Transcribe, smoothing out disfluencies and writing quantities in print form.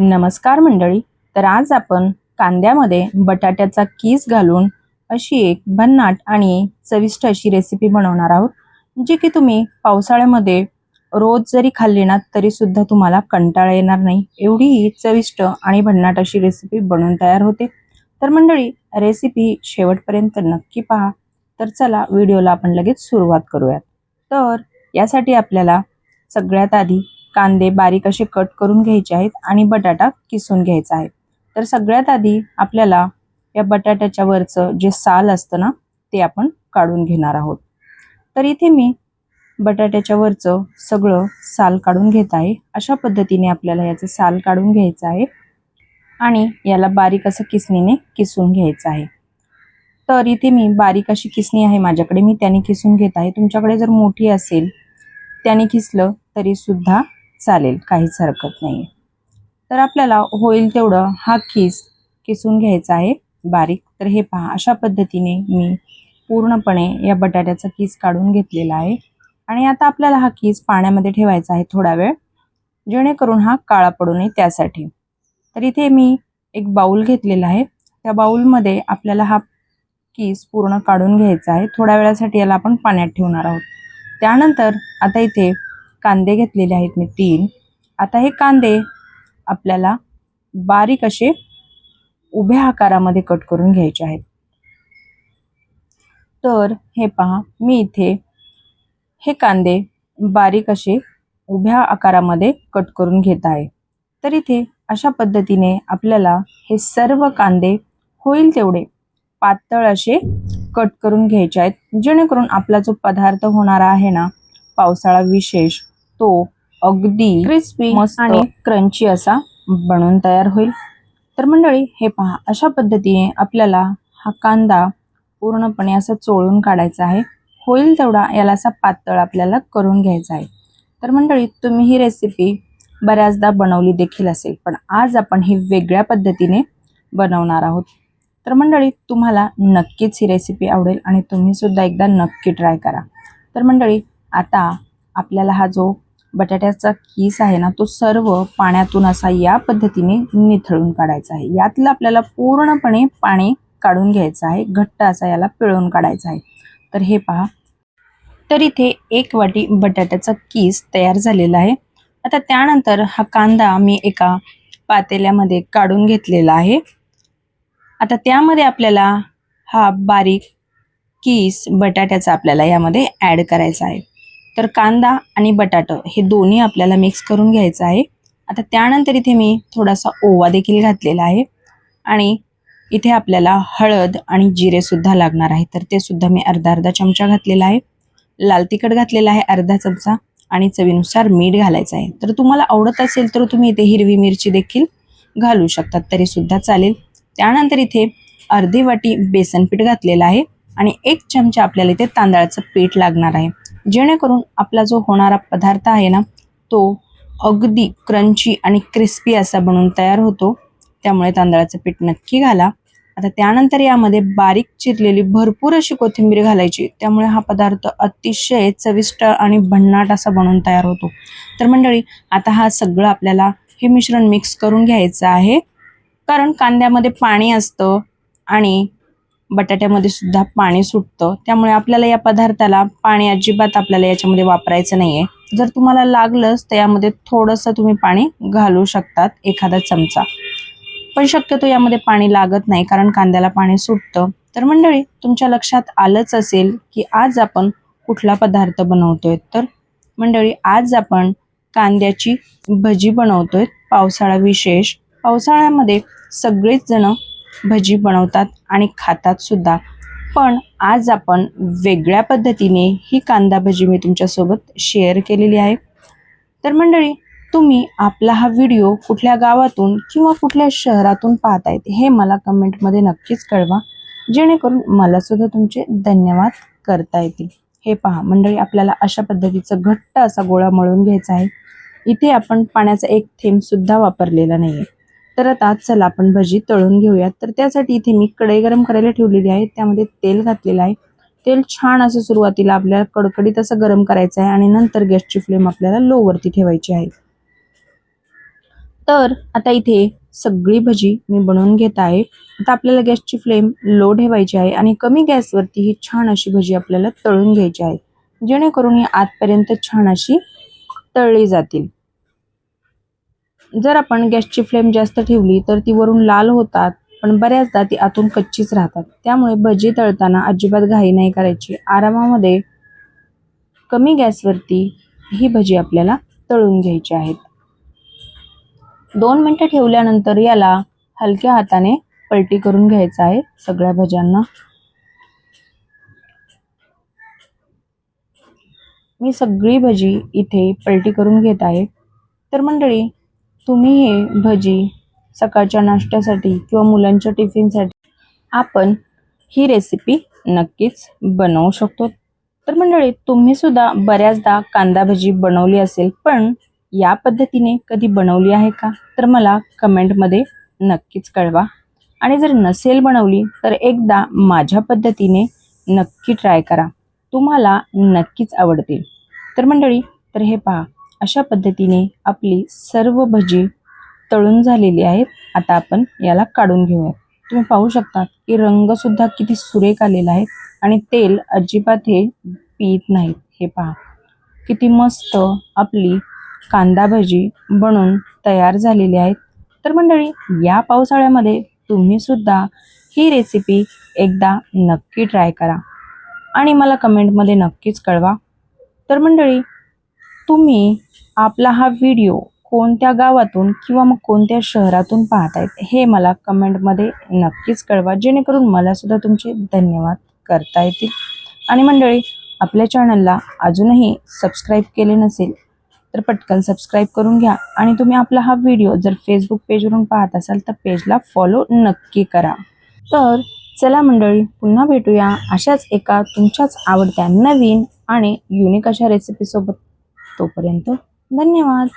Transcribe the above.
नमस्कार मंडळी. तर आज आपण कांद्यामध्ये बटाट्याचा कीस घालून अशी एक भन्नाट आणि चविष्ट अशी रेसिपी बनवणार आहोत, जी की तुम्ही पावसाळ्यामध्ये रोज जरी खाल्ली ना तरी सुद्धा तुम्हाला कंटाळा येणार नाही. एवढी ही चविष्ट आणि भन्नाट अशी रेसिपी बनवून तयार होते. तर मंडळी, रेसिपी शेवटपर्यंत नक्की पहा. तर चला व्हिडिओला आपण लगेच सुरुवात करूयात. तर यासाठी आपल्याला सगळ्यात आधी कांदे बारीक असे कट करून घ्यायचे आहेत आणि बटाटा किसून घ्यायचा आहे. तर सगळ्यात आधी आपल्याला या बटाट्याच्या वरचं जे साल असतं ना ते आपण काढून घेणार आहोत. तर इथे मी बटाट्याच्या वरचं सगळं साल काढून घेत आहे. अशा पद्धतीने आपल्याला याचं साल काढून घ्यायचं आहे आणि याला बारीक असं किसणीने किसून घ्यायचं आहे. तर इथे मी बारीक अशी किसणी आहे माझ्याकडे, मी त्याने किसून घेत आहे. तुमच्याकडे जर मोठी असेल त्याने किसलं तरी सुद्धा चालेल, काहीच हरकत नाही. तर आपल्याला होईल तेवढं हा किसून घ्यायचा आहे बारीक. तर हे पहा, अशा पद्धतीने मी पूर्णपणे या बटाट्याचा कीस काढून घेतलेला आहे आणि आता आपल्याला हा कीस पाण्यामध्ये ठेवायचा आहे थोडा वेळ, जेणेकरून हा काळा पडू नये त्यासाठी. तर इथे मी एक बाउल घेतलेला आहे. त्या बाउलमध्ये आपल्याला हा कीस पूर्ण काढून घ्यायचा आहे. थोड्या वेळासाठी याला आपण पाण्यात ठेवणार आहोत. त्यानंतर आता इथे कांदे घेतलेले आहेत मी 3. आता हे कांदे आपल्याला बारीक असे उभ्या आकारामध्ये कट करून घ्यायचे आहेत. तर हे पहा, मी इथे हे कांदे बारीक असे उभ्या आकारामध्ये कट करून घेत आहे. तर इथे अशा पद्धतीने आपल्याला हे सर्व कांदे होईल तेवढे पातळ असे कट करून घ्यायचे आहेत, जेणेकरून आपला जो पदार्थ होणार आहे ना पावसाळा विशेष, तो अगदी क्रिस्पी आणि क्रंची असा बनून तयार होईल. तर मंडळी, हे पहा, अशा पद्धतीने आपल्याला हा कांदा पूर्णपणे असा चोळून काढायचा आहे. होईल तेवढा याला असा पातळ आपल्याला करून घ्यायचा आहे. तर मंडळी, तुम्ही ही रेसिपी बऱ्याचदा बनवली देखील असेल, पण आज आपण ही वेगळ्या पद्धतीने बनवणार आहोत. तर मंडळी, तुम्हाला नक्कीच ही रेसिपी आवडेल आणि तुम्ही सुद्धा एकदा नक्की ट्राय करा. तर मंडळी, आता आपल्याला हा जो बटाट्याचा कीस आहे ना तो सर्व पाण्यातून असा या पद्धतीने निथळून काढायचा आहे. यातलं आपल्याला पूर्णपणे पाणी काढून घ्यायचं आहे, घट्ट असा याला पिळून काढायचा आहे. तर हे पहा, तर इथे 1 वाटी बटाट्याचा कीस तयार झालेला आहे. आता त्यानंतर हा कांदा मी एका पातेल्यामध्ये काढून घेतलेला आहे. आता त्यामध्ये आपल्याला हा बारीक कीस बटाट्याचा आपल्याला यामध्ये ॲड करायचा आहे. तर कांदा आणि बटाटा हे दोन्ही आपल्याला मिक्स करून घ्यायचं आहे. आता त्यानंतर इथे मी थोडासा ओवा देखील घातलेला आहे आणि इथे आपल्याला हळद आणि जिरे सुद्धा लागणार आहे. तर ते सुद्धा मी अर्धा चमचा घातलेला आहे. लाल तिखट घातलेला आहे अर्धा चमचा आणि चवीनुसार मीठ घालायचं आहे. तर तुम्हाला आवडत असेल तर तुम्ही इथे हिरवी मिरची देखील घालू शकतात, तरी सुद्धा चालेल. त्यानंतर इथे अर्धी वाटी बेसन पीठ घातलेलं आहे आणि 1 चमचा आपल्याला इथे तांदळाचं पीठ लागणार आहे, जेणेकरून आपला जो होणारा पदार्थ आहे ना तो अगदी क्रंची आणि क्रिस्पी असा बनून तयार होतो. त्यामुळे तांदळाचं पीठ नक्की घाला. आता त्यानंतर यामध्ये बारीक चिरलेली भरपूर अशी कोथिंबीर घालायची, त्यामुळे हा पदार्थ अतिशय चविष्ट आणि भन्नाट असा बनून तयार होतो. तर मंडळी, आता हा सगळं आपल्याला हे मिश्रण मिक्स करून घ्यायचं आहे, कारण कांद्यामध्ये पाणी असतं आणि बटाट्यामध्ये सुद्धा पाणी सुटतं. त्यामुळे आपल्याला या पदार्थाला पाणी अजिबात आपल्याला याच्यामध्ये वापरायचं नाहीये. जर तुम्हाला लागलंच तर यामध्ये थोडंसं तुम्ही पाणी घालू शकतात, एखादा चमचा, पण शक्यतो यामध्ये पाणी लागत नाही कारण कांद्याला पाणी सुटतं. तर मंडळी, तुमच्या लक्षात आलंच असेल की आज आपण कुठला पदार्थ बनवतोय. तर मंडळी, आज आपण कांद्याची भजी बनवतोय. पावसाळा विशेष, पावसाळ्यामध्ये सगळेच जण भजी बनवतात आणि खातात सुद्धा, पण आज आपण वेगळ्या पद्धतीने ही कांदा भजी मी तुमच्यासोबत शेअर केलेली आहे. तर मंडळी, तुम्ही आपला हा व्हिडिओ कुठल्या गावातून किंवा कुठल्या शहरातून पाहतायत हे मला कमेंटमध्ये नक्कीच कळवा, जेणेकरून मला सुद्धा तुमचे धन्यवाद करता येतील. हे पहा मंडळी, आपल्याला अशा पद्धतीचा घट्ट असा गोळा मळून घ्यायचा आहे. इथे आपण पाण्याचा 1 थेंब सुद्धा वापरलेला नाहीये. तर आता चला आपण भजी तळून घेऊयात. तर त्यासाठी इथे मी कढई गरम करायला ठेवलेली आहे. त्यामध्ये तेल घातलेलं आहे. तेल छान असं सुरुवातीला आपल्याला कडकडीत असं गरम करायचं आहे आणि नंतर गॅसची फ्लेम आपल्याला लो वरती ठेवायची आहे. तर आता इथे सगळी भजी मी बनवून घेत आहे. आता आपल्याला गॅसची फ्लेम लो ठेवायची आहे आणि कमी गॅसवरती ही छान अशी भजी आपल्याला तळून घ्यायची आहे, जेणेकरून ही आतपर्यंत छान अशी तळली जातील. जर आपण गॅसची फ्लेम जास्त ठेवली तर ती वरून लाल होतात, पण बऱ्याचदा ती आतून कच्चीच राहतात. त्यामुळे भजी तळताना अजिबात घाई नाही करायची. आरामामध्ये कमी गॅसवरती ही भजी आपल्याला तळून घ्यायची आहेत. 2 मिनिटं ठेवल्यानंतर याला हलक्या हाताने पलटी करून घ्यायचं आहे सगळ्या भज्यांना. मी सगळी भजी इथे पलटी करून घेत आहे. तर मंडळी, तुम्ही हे भजी सकाळच्या नाश्त्यासाठी किंवा मुलांच्या टिफिनसाठी आपण ही रेसिपी नक्कीच बनवू शकतो. तर मंडळी, तुम्ही सुद्धा बऱ्याचदा कांदा भजी बनवली असेल, पण या पद्धतीने कधी बनवली आहे का? तर मला कमेंटमध्ये नक्कीच कळवा. आणि जर नसेल बनवली तर एकदा माझ्या पद्धतीने नक्की ट्राय करा, तुम्हाला नक्कीच आवडतील. तर मंडळी, तर हे पहा, अशा पद्धतीने आपली सर्व भजी तळून झालेली आहेत. आता आपण याला काढून घेऊया. तुम्ही पाहू शकता की रंग सुद्धा किती सुरेख आलेला आहे आणि तेल अजिबात हे पीत नाहीत. हे पहा, किती मस्त आपली कांदा भजी बनून तयार झालेली आहेत. तर मंडळी, या पावसाळ्यामध्ये तुम्ही सुद्धा ही रेसिपी एकदा नक्की ट्राय करा आणि मला कमेंटमध्ये नक्कीच कळवा. तर मंडळी, तुम्ही आपला हा व्हिडिओ कोणत्या गावातून किंवा मग कोणत्या शहरातून पाहतायत हे मला कमेंटमध्ये नक्कीच कळवा, जेणेकरून मला सुद्धा तुमचे धन्यवाद करता येतील. आणि मंडळी, आपल्या चॅनलला अजूनही सबस्क्राईब केले नसेल तर पटकन सबस्क्राईब करून घ्या. आणि तुम्ही आपला हा व्हिडिओ जर फेसबुक पेजवरून पाहत असाल तर पेजला फॉलो नक्की करा. तर चला मंडळी, पुन्हा भेटूया अशाच एका तुमच्याच आवडत्या नवीन आणि युनिक अशा रेसिपीसोबत. तोपर्यंत धन्यवाद.